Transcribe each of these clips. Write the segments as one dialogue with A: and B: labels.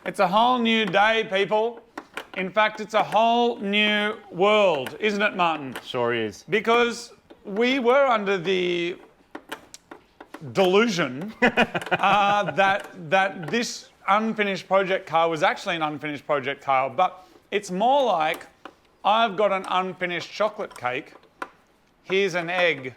A: It's a whole new day, people. In fact, it's a whole new world, isn't it, Martin?
B: Sure is.
A: Because we were under the delusion that this unfinished project car was actually an unfinished project car, but it's more like I've got an unfinished chocolate cake. Here's an egg.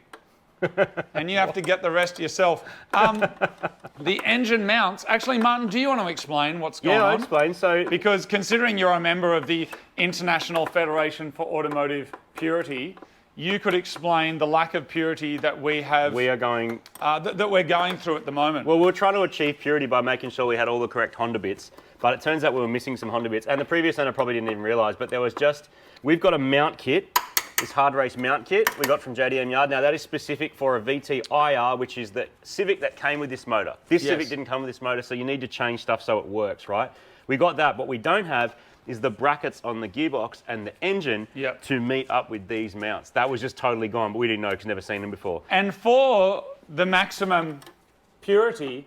A: And you have to get the rest yourself. The engine mounts. Actually, Martin, do you want to explain what's going on?
B: Yeah, I'll explain. So,
A: because considering you're a member of the International Federation for Automotive Purity, you could explain the lack of purity that we have.
B: We are going
A: that we're going through at the moment.
B: Well, we're trying to achieve purity by making sure we had all the correct Honda bits, but it turns out we were missing some Honda bits, and the previous owner probably didn't even realise. But there was we've got a mount kit. This hard race mount kit we got from JDM Yard. Now that is specific for a VT IR, which is the Civic that came with this motor. This Civic didn't come with this motor, so you need to change stuff so it works, right? We got that. What we don't have is the brackets on the gearbox and the engine to meet up with these mounts. That was just totally gone, but we didn't know because we've never seen them before.
A: And for the maximum purity,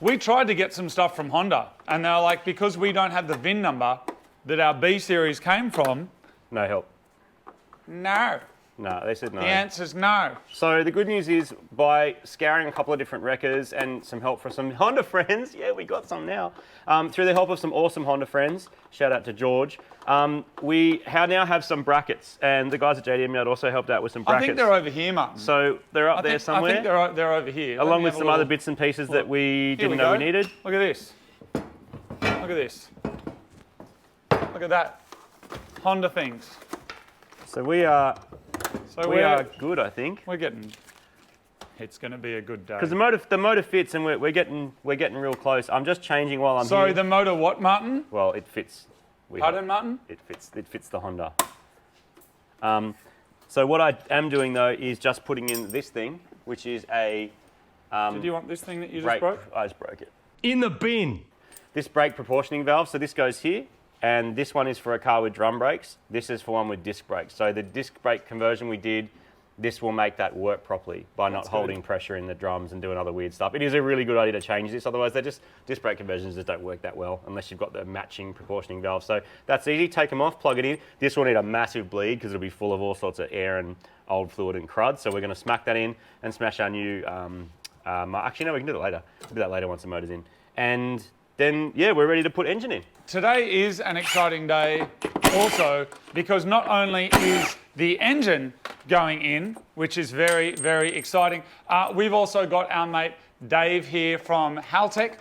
A: we tried to get some stuff from Honda, and they were like, because we don't have the VIN number that our B series came from.
B: No help.
A: No.
B: No, they said no.
A: The answer's no.
B: So the good news is by scouring a couple of different wreckers and some help from some Honda friends, we got some now, through the help of some awesome Honda friends, shout out to George, we now have some brackets, and the guys at JDM Yard also helped out with some brackets.
A: I think they're over here, Martin.
B: So they're up there somewhere.
A: I think they're over here.
B: Along with some other bits and pieces that we didn't know we needed.
A: Look at this. Look at this. Look at that. Honda things.
B: So we are good, I think.
A: We're getting. It's going to be a good day.
B: Because the motor fits, and we're getting real close. I'm just changing while I'm here.
A: Sorry, the motor what, Martin?
B: Well, it fits.
A: Pardon, Martin?
B: It fits the Honda. So what I am doing though is just putting in this thing, which is a.
A: Did you want this thing that you just broke?
B: I just broke it.
C: In the bin.
B: This brake proportioning valve. So this goes here. And this one is for a car with drum brakes. This is for one with disc brakes. So the disc brake conversion we did, this will make that work properly by not holding pressure in the drums and doing other weird stuff. It is a really good idea to change this. Otherwise, disc brake conversions just don't work that well unless you've got the matching proportioning valve. So that's easy. Take them off, plug it in. This will need a massive bleed because it'll be full of all sorts of air and old fluid and crud. So we're going to smack that in and smash our new. Actually, no, we can do that later. We'll do that later once the motor's in. And then, we're ready to put engine in.
A: Today is an exciting day also because not only is the engine going in, which is very, very exciting, we've also got our mate Dave here from Hal Tech.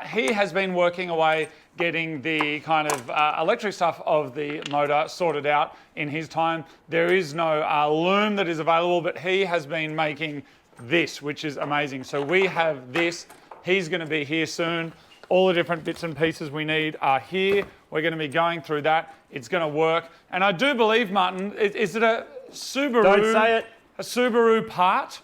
A: He has been working away getting the kind of electric stuff of the motor sorted out in his time. There is no loom that is available, but he has been making this, which is amazing. So we have this. He's going to be here soon. All the different bits and pieces we need are here. We're going to be going through that. It's going to work. And I do believe, Martin, is it a Subaru?
B: Don't say it.
A: A Subaru part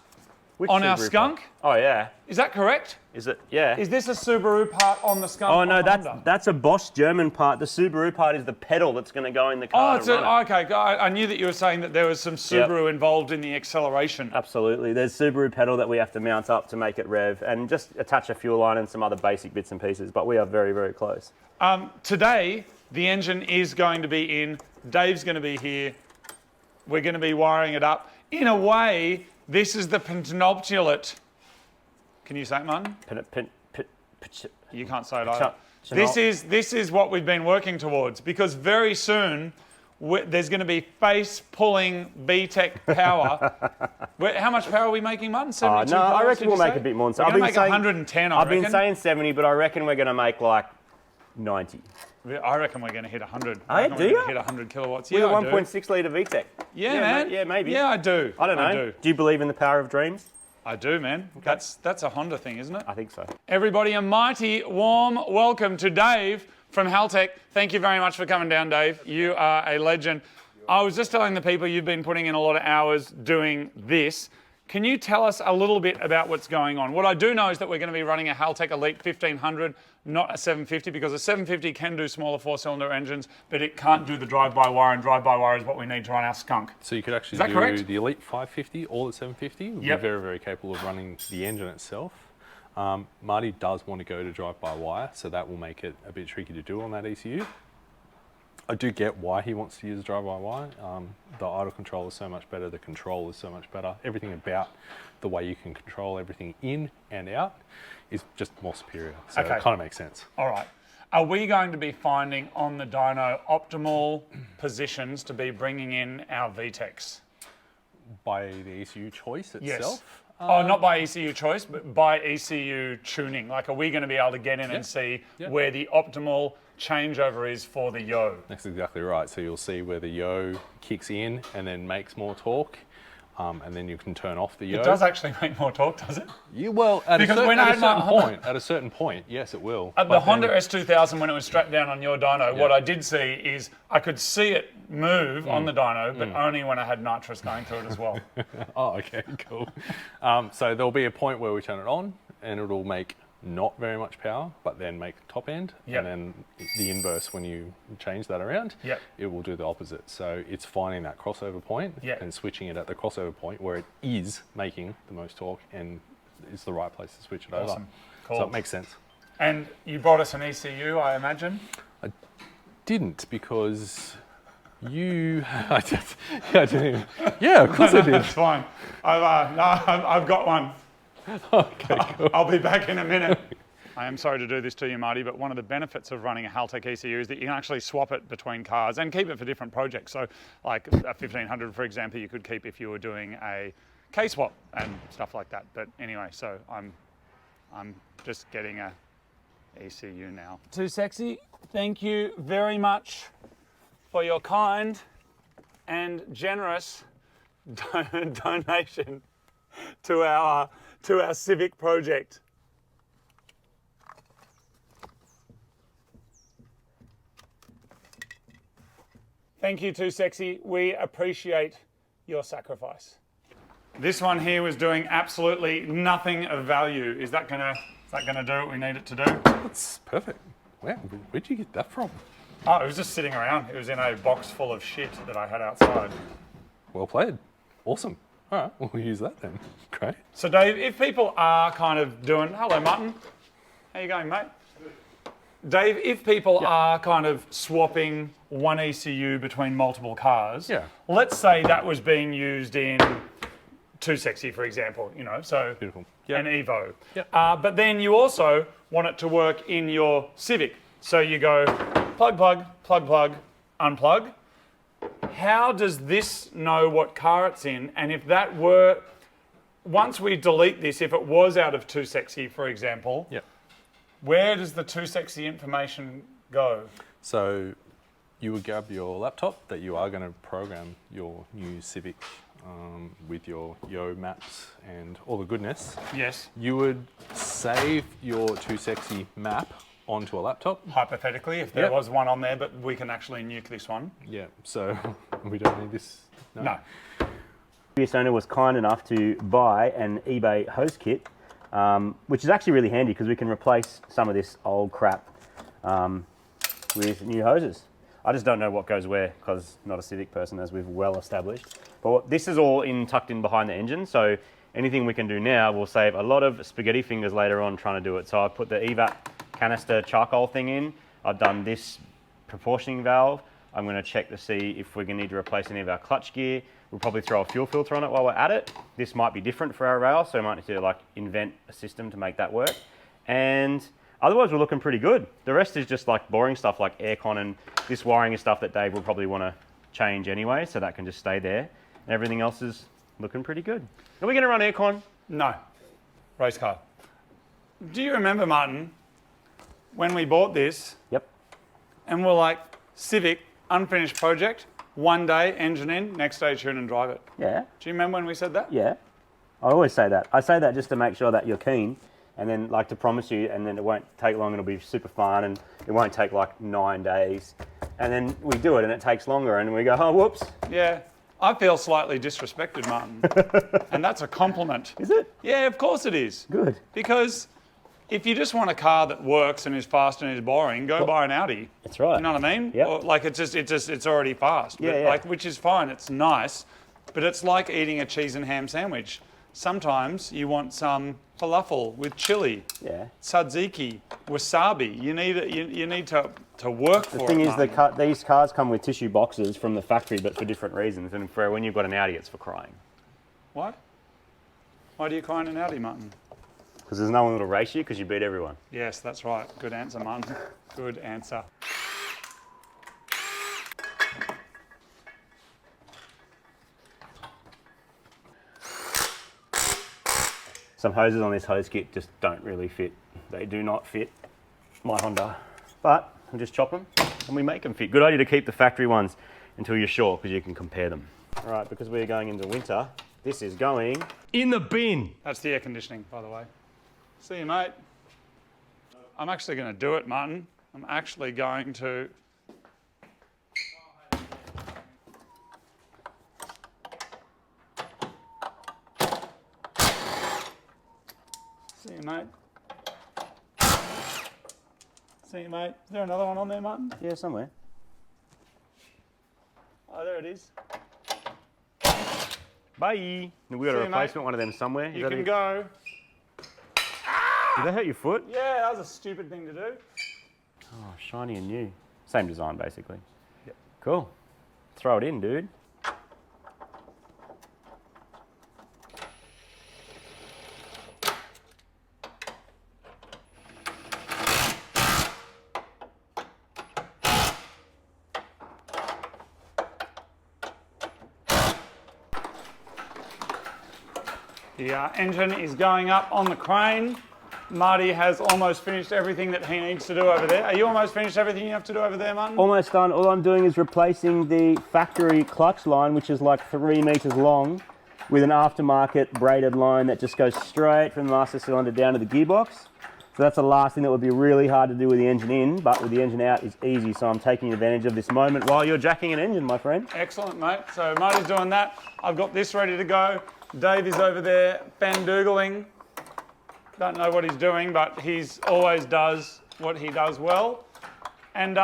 A: on our skunk?
B: Oh, yeah.
A: Is that correct?
B: Is it? Yeah.
A: Is this a Subaru part on the skunk?
B: Oh, no, that's a Bosch German part. The Subaru part is the pedal that's going to go in the car.
A: Okay. I knew that you were saying that there was some Subaru involved in the acceleration.
B: Absolutely. There's Subaru pedal that we have to mount up to make it rev and just attach a fuel line and some other basic bits and pieces, but we are very, very close.
A: Today, the engine is going to be in. Dave's going to be here. We're going to be wiring it up. In a way, this is the penultimate. Can you say it, Martin? You can't say it either. This is what we've been working towards because very soon there's going to be face-pulling VTech power. How much power are we making, Martin? 72
B: no,
A: cars,
B: I reckon we'll make a bit more.
A: We're going to make 110,
B: I've been saying 70, but I reckon we're going to make like 90.
A: I reckon we're going to hit 100.
B: Do you?
A: Hit 100 kilowatts.
B: With a 1.6 litre VTech.
A: Yeah, man.
B: Yeah, maybe.
A: Yeah, I do.
B: I don't know. Do you believe in the power of dreams?
A: I do, man. Okay. That's a Honda thing, isn't it?
B: I think so.
A: Everybody, a mighty warm welcome to Dave from Hal Tech. Thank you very much for coming down, Dave. You are a legend. I was just telling the people you've been putting in a lot of hours doing this. Can you tell us a little bit about what's going on? What I do know is that we're going to be running a Hal Tech Elite 1500, not a 750, because a 750 can do smaller four-cylinder engines, but it can't do the drive-by-wire, and drive-by-wire is what we need to run our skunk.
C: So you could actually do the Elite 550 or the 750. We'd be very, very capable of running the engine itself. Marty does want to go to drive-by-wire, so that will make it a bit tricky to do on that ECU. I do get why he wants to use drive-by-wire. The idle control is so much better, the control is so much better. Everything about the way you can control everything in and out is just more superior. So
A: Okay.
C: it kind of makes sense.
A: All right. Are we going to be finding on the dyno optimal positions to be bringing in our VTechs?
C: By the ECU choice itself?
A: Yes. Oh, not by ECU choice, but by ECU tuning. Like, are we going to be able to get in and see where the optimal changeover is for the yo?
C: That's exactly right. So you'll see where the yo kicks in and then makes more torque, and then you can turn off the yo.
A: It does actually make more torque, does it?
C: Well, at
A: Because
C: a
A: when I
C: certain,
A: had my-
C: point, at a certain point, yes, it will.
A: At
C: But
A: the Honda
C: then-
A: S2000, when it was strapped down on your dyno, what I did see is I could see it move on the dyno, but only when I had nitrous going through it as well.
C: Oh, okay, cool. So there'll be a point where we turn it on, and it'll make not very much power, but then make top end,
A: Yep.
C: and then the inverse when you change that around,
A: Yep.
C: it will do the opposite. So it's finding that crossover point
A: Yep.
C: and switching it at the crossover point where it is making the most torque and is the right place to switch it
A: Awesome.
C: over.
A: Cool.
C: So it makes sense.
A: And you brought us an ECU, I imagine?
C: Didn't because you, I didn't even, yeah, of course I did.
A: It's fine. I've got one.
C: Okay, cool.
A: I'll be back in a minute. I am sorry to do this to you, Marty, but one of the benefits of running a Hal Tech ECU is that you can actually swap it between cars and keep it for different projects. So like a 1500, for example, you could keep if you were doing a K-swap and stuff like that. But anyway, so I'm just getting a ECU now. TooSexy, thank you very much for your kind and generous donation to our civic project. Thank you, TooSexy. We appreciate your sacrifice. This one here was doing absolutely nothing of value. Is that gonna do what we need it to do?
C: That's perfect. Wow, where'd you get that from?
A: Oh, it was just sitting around. It was in a box full of shit that I had outside.
C: Well played. Awesome. All right, we'll use that then. Great.
A: So Dave, if people are kind of doing, hello Martin, how you going, mate? Dave, if people are kind of swapping one ECU between multiple cars, let's say that was being used in TooSexy, for example, you know, so
C: Beautiful.
A: an Evo.
C: Yep.
A: But then you also want it to work in your Civic. So you go plug, plug, plug, plug, unplug. How does this know what car it's in? And if that were, once we delete this, if it was out of TooSexy, for example, where does the TooSexy information go?
C: So you would grab your laptop that you are going to program your new Civic with your Yo maps and all the goodness.
A: Yes.
C: You would save your TooSexy map onto a laptop.
A: Hypothetically, if there was one on there, but we can actually nuke this one.
C: Yeah, so we don't need this.
A: No.
B: Previous owner was kind enough to buy an eBay hose kit, which is actually really handy because we can replace some of this old crap with new hoses. I just don't know what goes where because I'm not a Civic person, as we've well established. But this is all tucked in behind the engine, so anything we can do now will save a lot of spaghetti fingers later on trying to do it. So I've put the EVAP canister charcoal thing in. I've done this proportioning valve. I'm going to check to see if we're going to need to replace any of our clutch gear. We'll probably throw a fuel filter on it while we're at it. This might be different for our rail, so we might need to like invent a system to make that work. And otherwise, we're looking pretty good. The rest is just like boring stuff like aircon, and this wiring is stuff that Dave will probably want to change anyway, so that can just stay there. And everything else is looking pretty good. Are we going to run aircon?
A: No. Race car. Do you remember, Martin, when we bought this?
B: Yep.
A: And we're like, Civic, unfinished project, one day, engine in, next day tune and drive it.
B: Yeah.
A: Do you remember when we said that?
B: Yeah. I always say that. I say that just to make sure that you're keen, and then like to promise you, and then it won't take long, it'll be super fun, and it won't take like 9 days. And then we do it and it takes longer and we go, oh, whoops.
A: Yeah. I feel slightly disrespected, Martin. And that's a compliment.
B: Is it?
A: Yeah, of course it is.
B: Good.
A: Because if you just want a car that works and is fast and is boring, go buy an Audi.
B: That's right.
A: You know what I mean?
B: Yep.
A: Or like it's already fast.
B: Yeah,
A: But
B: yeah.
A: like, which is fine, it's nice. But it's like eating a cheese and ham sandwich. sometimes you want some falafel with chili,
B: Yeah.
A: tzatziki, wasabi. You need to work for it.
B: The thing is,
A: mate.
B: these cars come with tissue boxes from the factory, but for different reasons. And for when you've got an Audi, it's for crying.
A: What? Why do you cry in an Audi, Martin?
B: Because there's no one that'll race you because you beat everyone.
A: Yes, that's right. Good answer, Martin. Good answer.
B: Some hoses on this hose kit just don't really fit. They do not fit my Honda. But we just chop them and we make them fit. Good idea to keep the factory ones until you're sure, because you can compare them. All right, because we're going into winter, this is going in the bin.
A: That's the air conditioning, by the way. See you, mate. I'm actually going to do it, Martin. I'm actually going to... See you, mate. See you, mate. Is there another one on there, Martin?
B: Yeah, somewhere.
A: Oh, there it is.
B: Bye. We got a
A: See you,
B: replacement
A: mate.
B: one of them somewhere.
A: You can go.
B: Did that hurt your foot?
A: Yeah, that was a stupid thing to do.
B: Oh, shiny and new. Same design, basically.
A: Yep.
B: Cool. Throw it in, dude.
A: The engine is going up on the crane. Marty has almost finished everything that he needs to do over there. Are you almost finished everything you have to do over there, Martin?
B: Almost done. All I'm doing is replacing the factory clutch line, which is like 3 meters long, with an aftermarket braided line that just goes straight from the master cylinder down to the gearbox. So that's the last thing that would be really hard to do with the engine in, but with the engine out is easy. So I'm taking advantage of this moment while you're jacking an engine, my friend.
A: Excellent, mate. So Marty's doing that. I've got this ready to go. Dave is over there fandoogling. Don't know what he's doing, but he's always does what he does well. And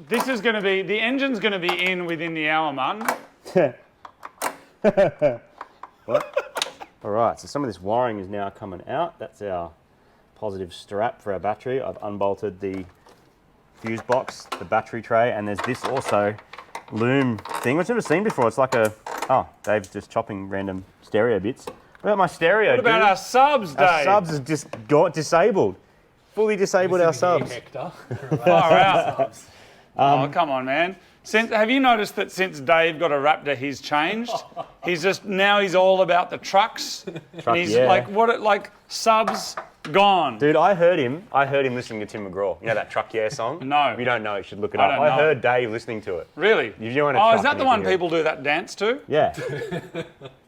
A: this is going to be, the engine's going to be in within the hour, Martin.
B: What? All right, so some of this wiring is now coming out. That's our positive strap for our battery. I've unbolted the fuse box, the battery tray, and there's this also loom thing, which I've never seen before. It's like a, oh, Dave's just chopping random stereo bits. What about my stereo,
A: What about
B: dude?
A: our subs, Dave?
B: Our subs has just got disabled. Fully disabled our subs.
A: Far out. Oh, come on, man. Have you noticed that since Dave got a Raptor, he's changed? He's all about the trucks.
B: Truck,
A: and he's
B: yeah.
A: like subs gone.
B: Dude, I heard him listening to Tim McGraw. You know that Truck Yeah song?
A: No.
B: If you don't know, you should look it
A: I
B: up.
A: don't
B: I
A: know.
B: heard Dave listening to it.
A: Really?
B: If you want a
A: Oh,
B: truck
A: is that
B: and
A: the
B: you
A: one
B: can hear it.
A: people do that dance to?
B: Yeah.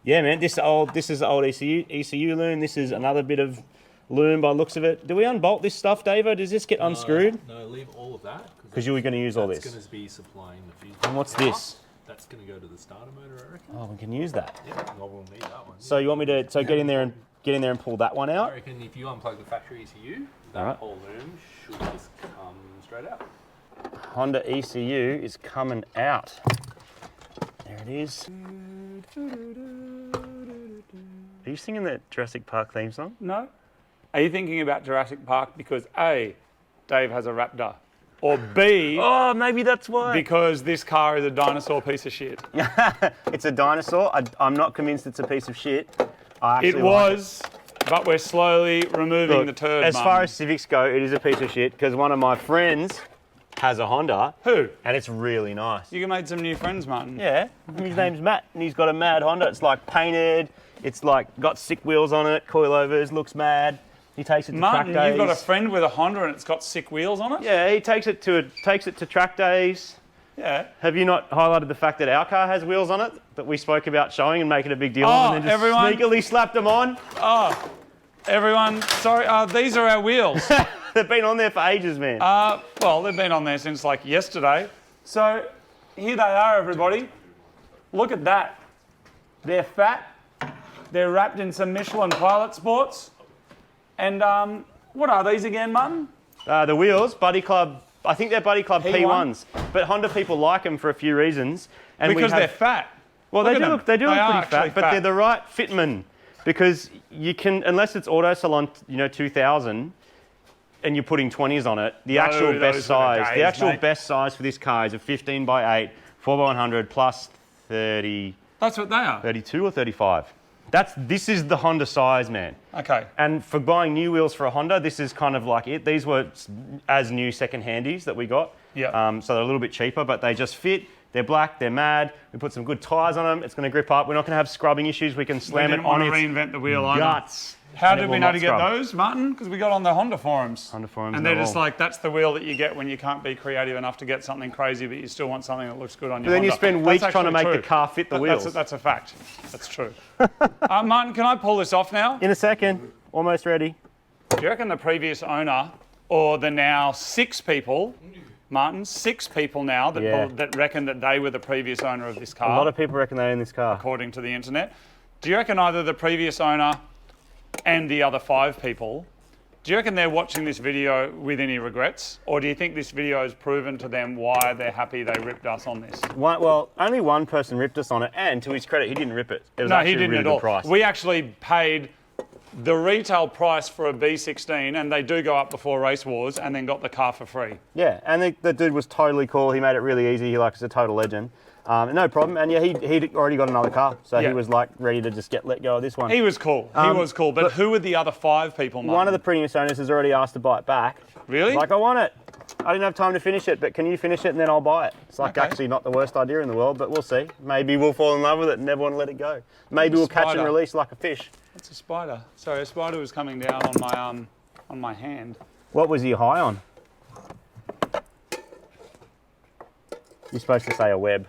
B: Yeah, man. This is the old ECU loom. This is another bit of loom by the looks of it. Do we unbolt this stuff, Davo? Does this get unscrewed?
C: No, leave all of that.
B: Because you were going to use all this.
C: That's going to be supplying the fuse.
B: And what's this?
C: That's going to go to the starter motor, I reckon.
B: Oh, we can use that.
C: Yeah, well, we'll need that one.
B: So you want me to get in there and pull that one
C: I
B: out?
C: reckon if you unplug the factory ECU, that
B: Alright.
C: whole loom should just come straight out.
B: Honda ECU is coming out. There it is. Are you singing that Jurassic Park theme song?
A: No. Are you thinking about Jurassic Park because A, Dave has a Raptor, or B,
B: Oh, maybe that's why.
A: because this car is a dinosaur piece of shit?
B: It's a dinosaur. I'm not convinced it's a piece of shit. I
A: It
B: actually like
A: was, but we're slowly removing
B: Look,
A: the turd.
B: as
A: Mum.
B: far as Civics go, it is a piece of shit because one of my friends has a Honda.
A: Who?
B: And it's really nice.
A: You made some new friends, Martin.
B: Yeah, his name's Matt, and he's got a mad Honda. It's like painted. It's like got sick wheels on it, coilovers, looks mad. He takes it to
A: Martin,
B: track days.
A: you've got a friend with a Honda and it's got sick wheels on it?
B: Yeah, he takes it to track days.
A: Yeah.
B: Have you not highlighted the fact that our car has wheels on it that we spoke about showing and making a big deal
A: Oh,
B: of, and then just
A: everyone-
B: sneakily slapped them on?
A: Oh, everyone, sorry, these are our wheels.
B: They've been on there for ages, man.
A: Well, they've been on there since like yesterday. So here they are, everybody. Look at that. They're fat. They're wrapped in some Michelin Pilot Sports. And what are these again, Martin?
B: The wheels, Buddy Club. I think they're Buddy Club
A: P1s.
B: P1s, but Honda people like them for a few reasons. And
A: Because
B: we have,
A: they're fat.
B: well,
A: Look
B: they
A: at
B: do
A: them.
B: look
A: They
B: pretty
A: are actually
B: fat, but they're the right fitment because you can, unless it's Auto Salon, 2000, and you're putting 20s on it, the actual best size for this car is a 15 by 8, 4 by 100 plus 30.
A: That's what they are.
B: 32 or 35. This is the Honda size, man.
A: Okay.
B: And for buying new wheels for a Honda, this is kind of like it. These were as new second handies that we got.
A: Yeah.
B: So they're a little bit cheaper, but they just fit. They're black, they're mad. We put some good tyres on them. It's going to grip up. We're not going to have scrubbing issues. We can slam it on its
A: reinvent the wheel
B: guts.
A: How did we know to get those, Martin? Because we got on the Honda forums.
B: Honda forums.
A: And they're just like, that's the wheel that you get when you can't be creative enough to get something crazy, but you still want something that looks good on your
B: But then
A: Honda.
B: you spend weeks trying to make the car fit the wheels.
A: That's a fact. That's true. Martin, can I pull this off now?
B: In a second. Almost ready.
A: Do you reckon the previous owner, or the now 6 people, Martin, 6 people now that reckon that they were the previous owner of this car?
B: A lot of people reckon they own this car.
A: According to the internet. Do you reckon either the previous owner and the other 5 people, do you reckon they're watching this video with any regrets? Or do you think this video has proven to them why they're happy they ripped us on this?
B: Well, only one person ripped us on it, and to his credit, he didn't rip it. It was
A: No,
B: actually
A: he didn't
B: a really
A: at
B: good
A: all.
B: price.
A: We actually paid the retail price for a B16, and they do go up before Race Wars, and then got the car for free.
B: Yeah, and the dude was totally cool. He made it really easy. He is a total legend. No problem. And yeah, he'd already got another car, so he was like ready to just let go of this one.
A: He was cool. He was cool. But who were the other 5 people, Martin?
B: One of the previous owners has already asked to buy it back.
A: Really?
B: Like, I want it. I didn't have time to finish it, but can you finish it and then I'll buy it? It's like actually not the worst idea in the world, but we'll see. Maybe we'll fall in love with it and never want to let it go. Maybe we'll catch and release like a fish.
A: It's a spider. Sorry, a spider was coming down on my hand.
B: What was he high on? You're supposed to say a web.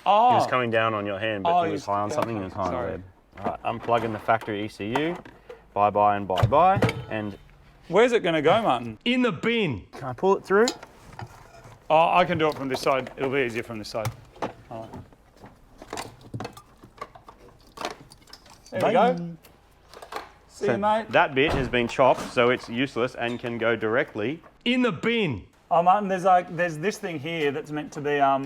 A: Oh.
B: He was coming down on your hand, but he was
A: he's-
B: high on something.
A: okay,
B: He was high on a
A: sorry.
B: web. All right, unplugging the factory ECU. Bye-bye and bye-bye. And
A: Where's it going to go, Martin?
B: in the bin. Can I pull it through?
A: Oh, I can do it from this side. It'll be easier from this side. Oh. There we go. See you, mate.
B: That bit has been chopped, so it's useless and can go directly in the bin.
A: Oh, Martin, there's this thing here that's meant to be, I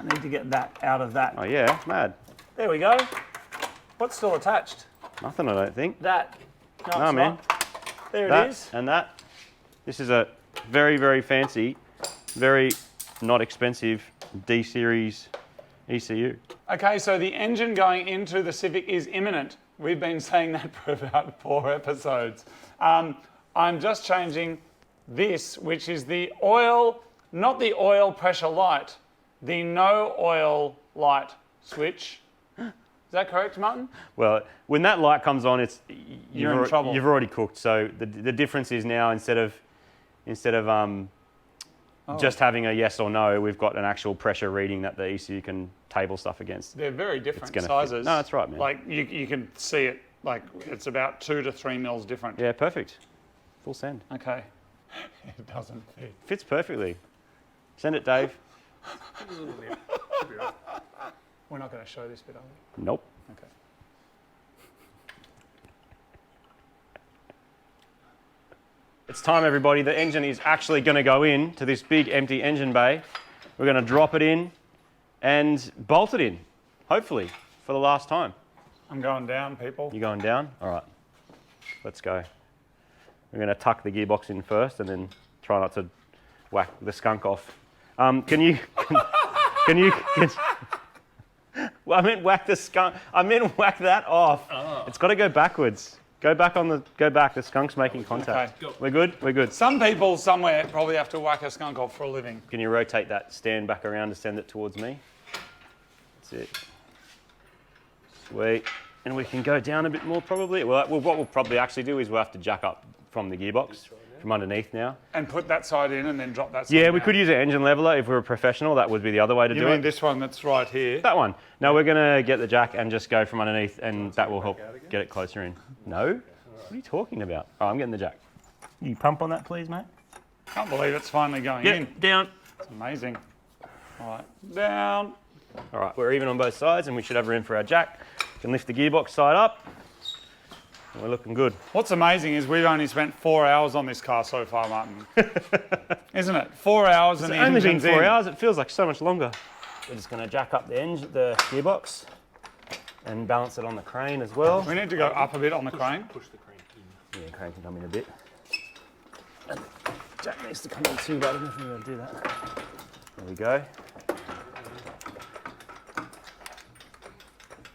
A: need to get that out of that.
B: Oh yeah, mad.
A: There we go. What's still attached?
B: Nothing, I don't think.
A: That. No,
B: No,
A: it's
B: man.
A: not. There
B: That
A: it is.
B: and that. This is a very, very fancy, very not expensive D-Series ECU.
A: Okay, so the engine going into the Civic is imminent. We've been saying that for about 4 episodes. I'm just changing this, which is the oil, not the oil pressure light, the no oil light switch. Is that correct, Martin?
B: Well, when that light comes on,
A: You're in trouble.
B: You've already cooked. So the difference is now instead of just having a yes or no, we've got an actual pressure reading that the ECU can table stuff against.
A: They're very different
B: gonna fit.
A: sizes.
B: No, that's right, man.
A: Like you can see it, like it's about 2 to 3 mils different.
B: Yeah, perfect. Full send.
A: Okay. It doesn't fit.
B: Fits perfectly. Send it, Dave.
A: We're not going to show this bit, are we?
B: Nope.
A: Okay.
B: It's time, everybody. The engine is actually going to go into this big empty engine bay. We're going to drop it in and bolt it in, hopefully, for the last time.
A: I'm going down, people.
B: You going down? All right. Let's go. We're going to tuck the gearbox in first and then try not to whack the skunk off. Can you... Well, I meant whack the skunk. I meant whack that off. Oh. It's got to go backwards. Go back. The skunk's making contact.
A: Okay.
B: We're good? We're good.
A: Some people somewhere probably have to whack a skunk off for a living.
B: Can you rotate that stand back around to send it towards me? That's it. Sweet. And we can go down a bit more probably. Well, what we'll probably actually do is we'll have to jack up from the gearbox, from underneath now.
A: And put that side in and then drop that side
B: Yeah,
A: down.
B: we could use an engine leveler if we were professional. That would be the other way to
A: You
B: do
A: mean
B: it.
A: this one that's right here?
B: That one. No, we're going to get the jack and just go from underneath, and that will help get it closer in. No? What are you talking about? Oh, I'm getting the jack. You pump on that, please, mate?
A: Can't believe it's finally going in.
B: Down.
A: It's amazing. All right, down.
B: All right, we're even on both sides, and we should have room for our jack. Can lift the gearbox side up. And we're looking good.
A: What's amazing is we've only spent 4 hours on this car so far, Martin. Isn't it? 4 hours and the
B: It's only been
A: engine's
B: 4
A: in.
B: hours. It feels like so much longer. We're just going to jack up the gearbox. and balance it on the crane as well.
A: We need to go up a bit on the crane.
C: Push the crane in.
B: Yeah, crane can come in a bit. And Jack needs to come in too, but I don't know if we're going to do that. There we go.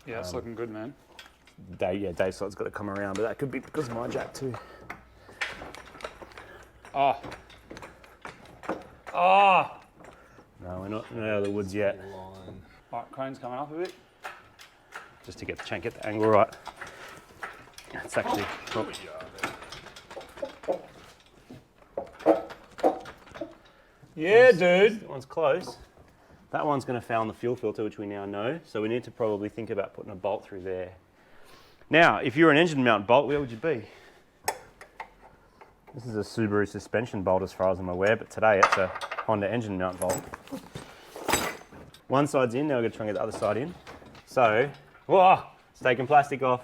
A: Yeah, it's looking good, man.
B: Dave Slot's got to come around, but that could be because of my jack too.
A: Oh. Oh.
B: No, we're not out of the woods yet.
A: All right, crane's coming up a bit.
B: Just to get the angle right. It's actually.
A: Yeah, dude.
B: That one's close. That one's going to foul on the fuel filter, which we now know. So we need to probably think about putting a bolt through there. Now, if you're an engine mount bolt, where would you be? This is a Subaru suspension bolt as far as I'm aware, but today it's a Honda engine mount bolt. One side's in, now we're going to try and get the other side in. So, whoa, it's taking plastic off.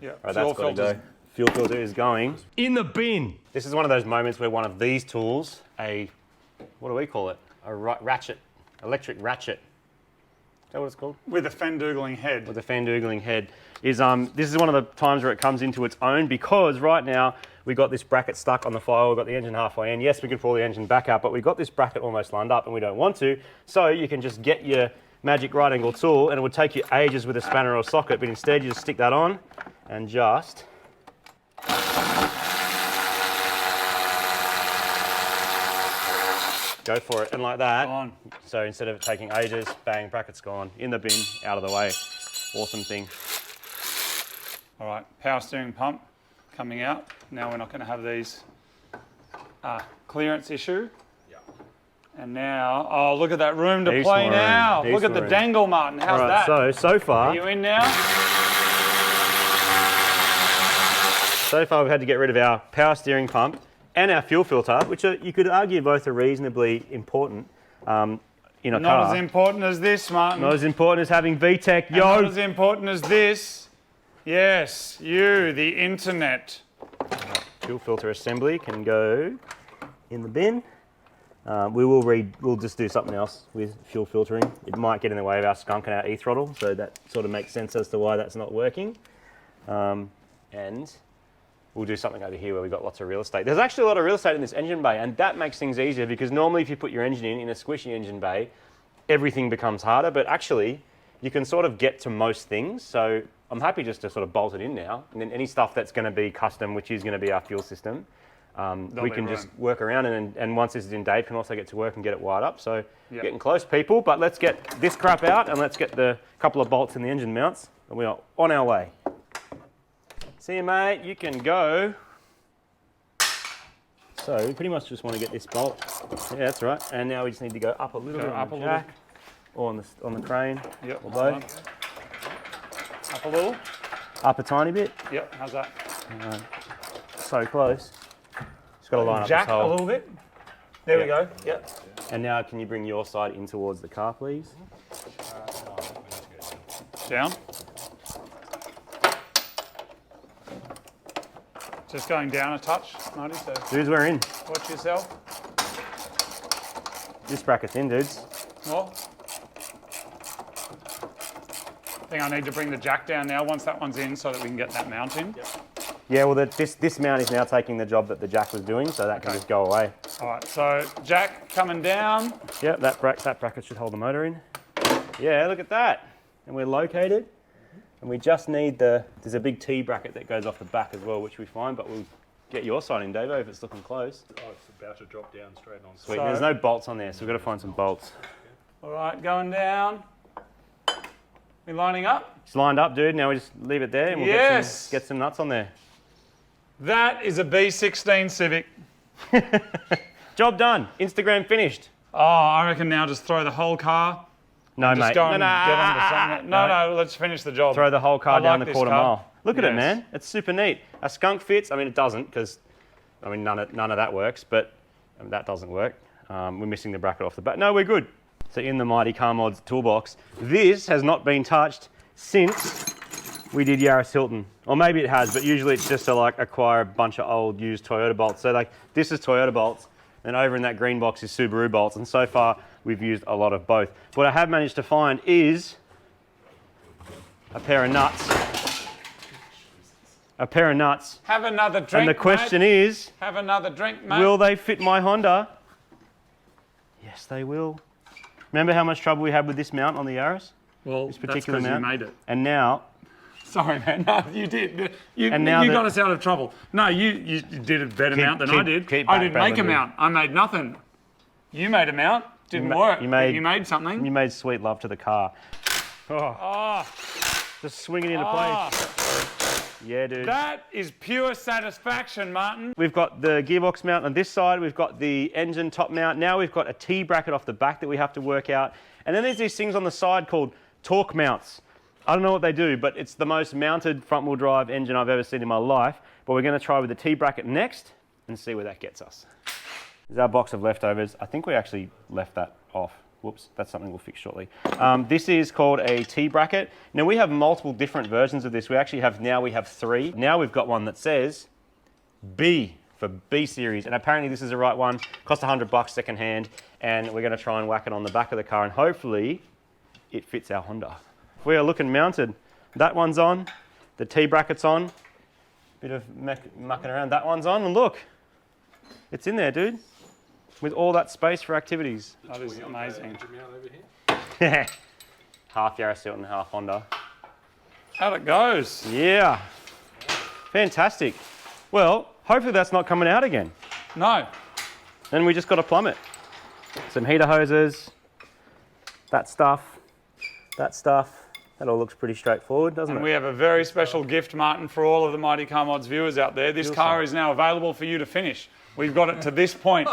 A: Yeah,
B: Right, that's got to go. Fuel filter is going in the bin. This is one of those moments where one of these tools, what do we call it? A ratchet, electric ratchet. Is that what it's called?
A: With a fan-doogling head.
B: With a fan-doogling head. This is one of the times where it comes into its own, because right now we got this bracket stuck on the file, we've got the engine halfway in. Yes, we could pull the engine back out, but we've got this bracket almost lined up and we don't want to. So you can just get your magic right angle tool and it would take you ages with a spanner or socket, but instead you just stick that on and just go for it. And like that,
A: On.
B: so instead of it taking ages, bang, bracket's gone, in the bin, out of the way. Awesome thing.
A: All right, power steering pump coming out. Now we're not going to have these clearance issue.
C: Yeah.
A: And now, oh, look at that room to
B: Decent
A: play
B: room,
A: now. Look at
B: decent
A: the
B: room.
A: dangle, Martin. How's
B: All right,
A: that?
B: so far,
A: Are you in now?
B: so far we've had to get rid of our power steering pump and our fuel filter, which you could argue both are reasonably important in a car.
A: Not as important as this, Martin.
B: Not as important as having VTech,
A: And
B: yo.
A: not as important as this. Yes, you, the internet.
B: Fuel filter assembly can go in the bin. We'll just do something else with fuel filtering. It might get in the way of our skunk and our e-throttle, so that sort of makes sense as to why that's not working. And we'll do something over here where we've got lots of real estate. There's actually a lot of real estate in this engine bay, and that makes things easier, because normally if you put your engine in a squishy engine bay, everything becomes harder, but actually you can sort of get to most things. So I'm happy just to sort of bolt it in now, and then any stuff that's going to be custom, which is going to be our fuel system, we can just work around, and once this is in, Dave can also get to work and get it wired up. So getting close, people, but let's get this crap out and let's get the couple of bolts in the engine mounts, and we are on our way. See you, mate, you can go. So we pretty much just want to get this bolt. Yeah, that's right. And now we just need to go up a little bit
A: up
B: on
A: a
B: the jack, or on the crane,
A: Yep.
B: or both.
A: Up a little.
B: Up a tiny bit.
A: Yep, how's that?
B: So close. Just got to line up
A: Jack
B: this hole.
A: a little bit. There we go. Yep.
B: And now can you bring your side in towards the car, please?
A: Down. Just going down a touch, Marty, so
B: Dudes, we're in.
A: watch yourself.
B: This bracket's in, dudes.
A: More. I think I need to bring the jack down now once that one's in so that we can get that mount in.
B: Yeah, well, this mount is now taking the job that the jack was doing, so that can just go away.
A: All right, so jack coming down.
B: Yeah, that bracket should hold the motor in. Yeah, look at that. And we're located. And we just need there's a big T bracket that goes off the back as well, which we find, but we'll get your side in, Davo, if it's looking close.
C: Oh, it's about to drop down straight on.
B: Sweet, there's no bolts on there, so we've got to find some bolts.
A: All right, going down. We lining up?
B: It's lined up, dude. Now we just leave it there and we'll get some nuts on there.
A: That is a B16 Civic.
B: Job done. Instagram finished.
A: Oh, I reckon now just throw the whole car.
B: No,
A: Just
B: mate.
A: go and
B: no,
A: get onto something. No, let's finish the job.
B: Throw the whole car
A: I
B: down
A: like
B: the
A: this
B: quarter
A: car.
B: mile. Look at it,
A: Yes.
B: man. It's super neat. A skunk fits. I mean, it doesn't, because none of that works, but that doesn't work. We're missing the bracket off the back. No, we're good. So in the Mighty Car Mods toolbox, this has not been touched since we did Yaris Hilton. Or maybe it has, but usually it's just to acquire a bunch of old used Toyota bolts. So this is Toyota bolts, and over in that green box is Subaru bolts, and so far we've used a lot of both. What I have managed to find is a pair of nuts. A pair of nuts.
A: Have another drink,
B: And the question is,
A: Have another drink, mate.
B: will they fit my Honda? Yes, they will. Remember how much trouble we had with this mount on the Yaris?
A: Well,
B: This particular
A: that's 'cause
B: mount?
A: you made it.
B: And now,
A: Sorry, man. No, you did. You
B: now
A: got
B: that-
A: us out of trouble. No, you did a better mount than I did.
B: keep
A: I didn't make a
B: backpedaling,
A: mount. I made nothing. You made a mount. Didn't work.
B: you
A: but
B: made-
A: made something.
B: you made sweet love to the car. Oh,
A: Oh,
B: just swing it into place. Yeah, dude.
A: that is pure satisfaction, Martin.
B: We've got the gearbox mount on this side. We've got the engine top mount. Now we've got a T-bracket off the back that we have to work out. And then there's these things on the side called torque mounts. I don't know what they do, but it's the most mounted front-wheel drive engine I've ever seen in my life. But we're going to try with the T-bracket next and see where that gets us. This is our box of leftovers. I think we actually left that off. Whoops, that's something we'll fix shortly. This is called a T-bracket. Now we have multiple different versions of this. We have 3. Now we've got one that says B for B series. And apparently this is the right one. Cost $100 second hand. And we're going to try and whack it on the back of the car. And hopefully it fits our Honda. We are looking mounted. That one's on. The T-bracket's on. Bit of mucking around. That one's on. And look, it's in there, dude. With all that space for activities.
A: That is amazing.
B: Half Yaris and half Honda.
A: How it goes.
B: Yeah. Fantastic. Well, hopefully that's not coming out again.
A: No.
B: Then we just got to plumb it. Some heater hoses. That stuff. That stuff. That all looks pretty straightforward, doesn't
A: And
B: it?
A: we have a very special gift, Martin, for all of the Mighty Car Mods viewers out there. This car is now available for you to finish. We've got it to this point.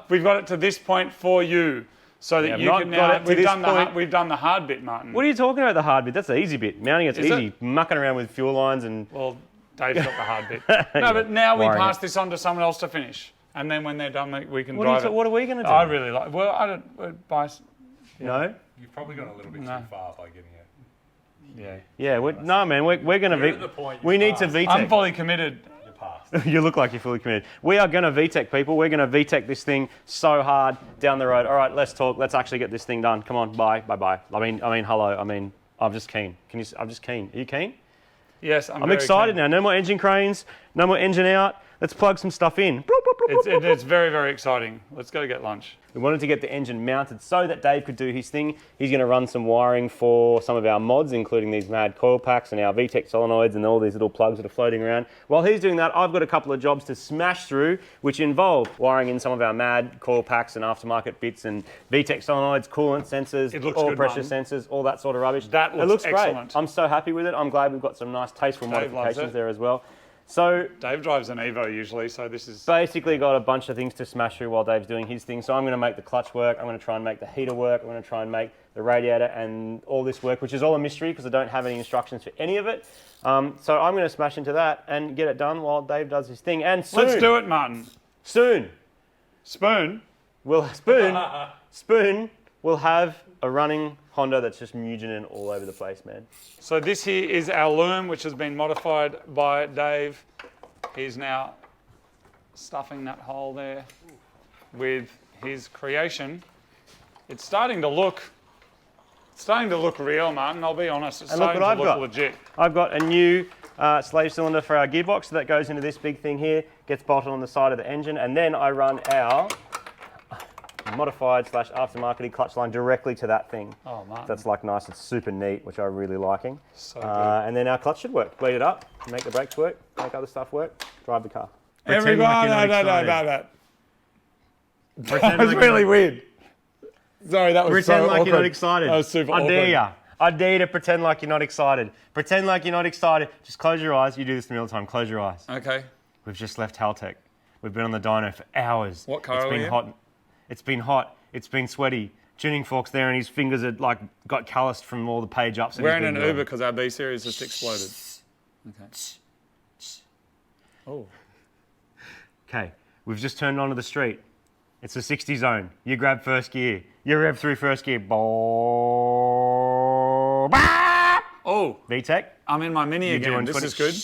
A: We've got it to this point for you, so that you can now. We've done the hard bit, Martin.
B: What are you talking about, the hard bit? That's the easy bit. Mounting it's
A: Is
B: easy.
A: it?
B: Mucking around with fuel lines and...
A: Well, Dave's got the hard bit. No, but now we
B: Wiring
A: pass
B: it.
A: this on to someone else to finish, and then when they're done, we can drive it.
B: What are we going to do?
A: I really like. Well, I don't buy.
B: No?
C: You've probably gone a little bit too far by getting it.
A: Yeah.
B: Yeah, no, man, we're going to...
C: You're at the point
B: We
C: you've
B: need to
C: passed.
B: VTech.
A: I'm fully committed.
C: You're past.
B: You look like you're fully committed. We are going to VTech, people. We're going to VTech this thing so hard down the road. All right, let's talk. Let's actually get this thing done. Come on, bye. I mean, hello. I'm just keen. I'm just keen. Are you keen?
A: Yes, I'm
B: I'm
A: very
B: excited
A: keen.
B: now. No more engine cranes. No more engine out. Let's plug some stuff in. Bloop, bloop, bloop, bloop, bloop.
A: It's very, very exciting. Let's go get lunch.
B: We wanted to get the engine mounted so that Dave could do his thing. He's going to run some wiring for some of our mods, including these mad coil packs and our VTech solenoids and all these little plugs that are floating around. While he's doing that, I've got a couple of jobs to smash through, which involve wiring in some of our mad coil packs and aftermarket bits and VTech solenoids, coolant sensors,
A: It looks
B: oil
A: good,
B: pressure
A: Martin.
B: sensors, all that sort of rubbish.
A: That
B: It
A: looks
B: looks
A: excellent.
B: great. I'm so happy with it. I'm glad we've got some nice tasteful
A: Dave loves
B: modifications
A: it.
B: there as well. So
A: Dave drives an Evo usually, so this is.
B: basically got a bunch of things to smash through while Dave's doing his thing. So I'm going to make the clutch work. I'm going to try and make the heater work. I'm going to try and make the radiator and all this work, which is all a mystery because I don't have any instructions for any of it. So I'm going to smash into that and get it done while Dave does his thing. And soon,
A: Let's do it, Martin.
B: soon,
A: Spoon.
B: Spoon will have a running Honda that's just muging all over the place, man.
A: So this here is our loom, which has been modified by Dave. He's now stuffing that hole there with his creation. It's starting to look real, Martin. I'll be honest. It's
B: And look
A: starting
B: what
A: to
B: I've
A: look
B: got.
A: legit.
B: I've got a new slave cylinder for our gearbox, so that goes into this big thing here, gets bolted on the side of the engine, and then I run our modified / aftermarket clutch line directly to that thing.
A: Oh, Martin.
B: That's like nice, it's super neat, which I'm really liking.
A: So good.
B: And then our clutch should work. Bleed it up, make the brakes work, make other stuff work, drive the car.
A: Everybody,
C: like you're not
A: that
C: Pretend
A: was
C: like
A: really
C: you're
A: weird. Sorry, that was
B: Pretend
A: so
B: like you're not
A: awkward.
B: excited.
A: That was super
B: I
A: awkward.
B: dare ya. I dare you to pretend like you're not excited. Pretend like you're not excited. Just close your eyes. You do this to me all the time. Close your eyes.
A: Okay.
B: We've just left Hal Tech. We've been on the dyno for hours.
A: What car
B: It's
A: are
B: been
A: we in?
B: hot. It's been hot. It's been sweaty. Tuning fork's there, and his fingers are like got calloused from all the page ups. that
A: We're
B: he's
A: in
B: been
A: an
B: doing.
A: Uber because our B series just exploded. Okay. Oh.
B: Okay, we've just turned onto the street. It's a 60 zone. You grab first gear. You rev through first gear.
A: Oh,
B: VTech.
A: I'm in my Mini
B: You're
A: again.
B: doing
A: This
B: 20
A: is good.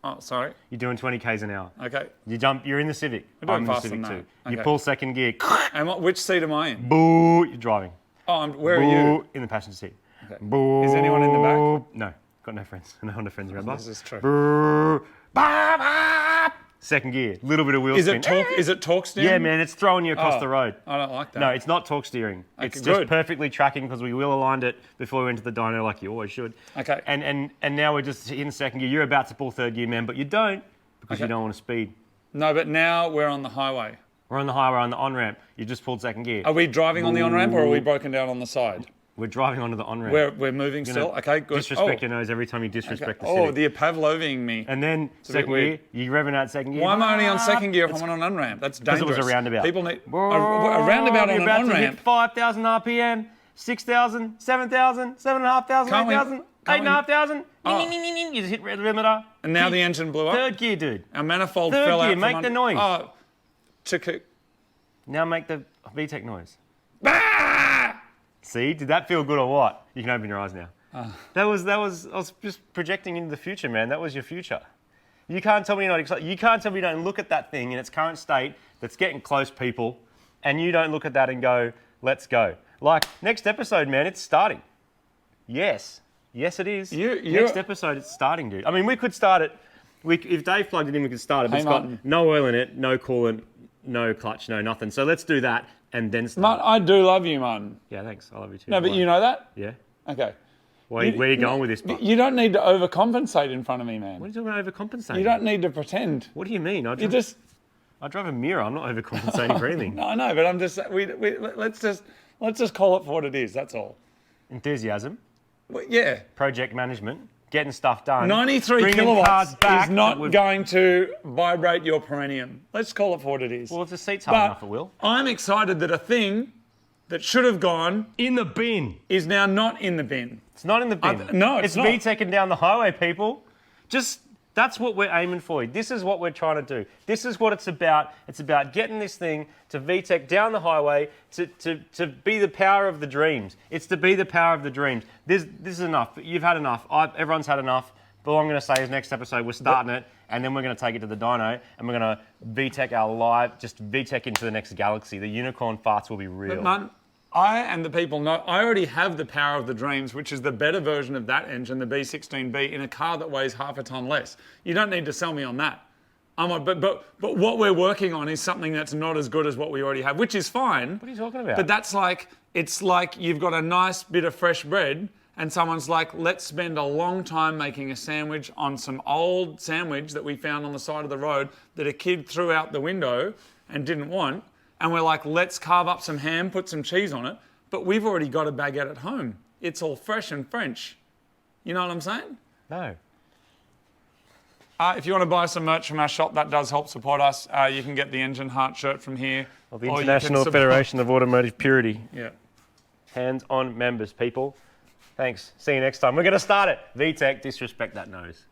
A: Oh, sorry.
B: You're doing 20 k's an hour.
A: Okay.
B: You jump. You're in the Civic.
A: We're doing
B: I'm in the
A: faster
B: Civic
A: than
B: too.
A: that.
B: You
A: Okay.
B: pull second gear.
A: And which seat am I in?
B: Boo. You're driving.
A: Oh, where are
B: Boo.
A: you?
B: In the passenger seat.
A: Okay.
B: Boo.
A: Is anyone in the back?
B: No. Got no friends. No friends, remember?
A: This is true.
B: Brrr, bah, bah. Second gear, little bit of wheel
A: Is
B: spin.
A: it torque steering?
B: Yeah, man, it's throwing you across the road.
A: I don't like that.
B: No, it's not torque steering. It's
A: Okay,
B: just
A: good.
B: perfectly tracking because we wheel aligned it before we went to the dyno like you always should.
A: Okay.
B: And now we're just in second gear. You're about to pull third gear, man, but you don't because you
A: Okay.
B: don't want to speed.
A: No, but now we're on the highway.
B: We're on the highway on the on-ramp. You just pulled second gear.
A: Are we driving on the on-ramp or are we broken down on the side?
B: We're driving onto the on-ramp.
A: We're moving still? Okay, good.
B: Disrespect your nose every time you disrespect the
A: Oh,
B: city.
A: you're Pavloving me.
B: And then
A: a bit
B: second
A: weird.
B: gear, you're revving out second gear.
A: Why am I only on second gear if I'm on an on-ramp? That's
B: Because
A: dangerous.
B: it was a roundabout.
A: People need a roundabout on
B: You're
A: an
B: about to
A: on-ramp.
B: hit 5,000 RPM, 6,000, 7,000, 7,500,
A: Can't we-
B: 8,000,
A: can't we-
B: 8,500.
A: Oh.
B: You just hit red limiter.
A: And now the engine blew up.
B: Third gear, dude.
A: Our manifold
B: Third
A: fell
B: gear,
A: out. from
B: make the noise.
A: Oh,
B: Now make the VTech noise.
A: Ah!
B: See, did that feel good or what? You can open your eyes now. That was, I was just projecting into the future, man. That was your future. You can't tell me you're not excited. You can't tell me you don't look at that thing in its current state that's getting close, people, and you don't look at that and go, let's go. Like, next episode, man, it's starting. Yes. Yes, it is. Next episode, it's starting, dude. I mean, we could start it. If Dave plugged it in, we could start it. But
A: Hey,
B: it's got
A: Martin.
B: no oil in it, no coolant, no clutch, no nothing. So let's do that and then start.
A: Martin, I do love you, Martin.
B: Yeah, thanks. I love you too.
A: No, but
B: Why?
A: you know that?
B: Yeah.
A: Okay.
B: Where are you going with this? Buck?
A: You don't need to overcompensate in front of me, man.
B: What are you talking about overcompensating?
A: You don't need to pretend.
B: What do you mean?
A: You just...
B: I drive a mirror. I'm not overcompensating for anything.
A: No, I know, but I'm just... Let's just call it for what it is, that's all.
B: Enthusiasm,
A: Well, yeah.
B: project management, getting stuff done.
A: 93
B: bringing cars
A: kilowatts
B: back
A: is not
B: with-
A: going to vibrate your perineum. Let's call it for what it is.
B: Well, if the seat's hard enough, it will.
A: I'm excited that a thing that should have gone
B: In the bin.
A: is now not in the bin.
B: It's not in the bin.
A: No, it's not.
B: VTeching down the highway, people. That's what we're aiming for. This is what we're trying to do. This is what it's about. It's about getting this thing to VTech down the highway to be the power of the dreams. It's to be the power of the dreams. This is enough. You've had enough. Everyone's had enough. But all I'm going to say is next episode we're starting it, and then we're going to take it to the dyno, and we're going to VTech our live, just VTech into the next galaxy. The unicorn farts will be real.
A: But man, I and the people know I already have the power of the dreams, which is the better version of that engine, the B16B, in a car that weighs half a ton less. You don't need to sell me on that. But what we're working on is something that's not as good as what we already have, which is fine.
B: What are you talking about?
A: But that's like, it's like you've got a nice bit of fresh bread and someone's like, let's spend a long time making a sandwich on some old sandwich that we found on the side of the road that a kid threw out the window and didn't want. And we're like, let's carve up some ham, put some cheese on it. But we've already got a baguette at home. It's all fresh and French. You know what I'm saying?
B: No.
A: If you want to buy some merch from our shop, that does help support us. You can get the Engine Heart shirt from here.
B: Well, the
A: Or you
B: International
A: can support-
B: Federation of Automotive Purity.
A: Yeah.
B: Hands on members, people. Thanks. See you next time. We're going to start it. VTech, disrespect that nose.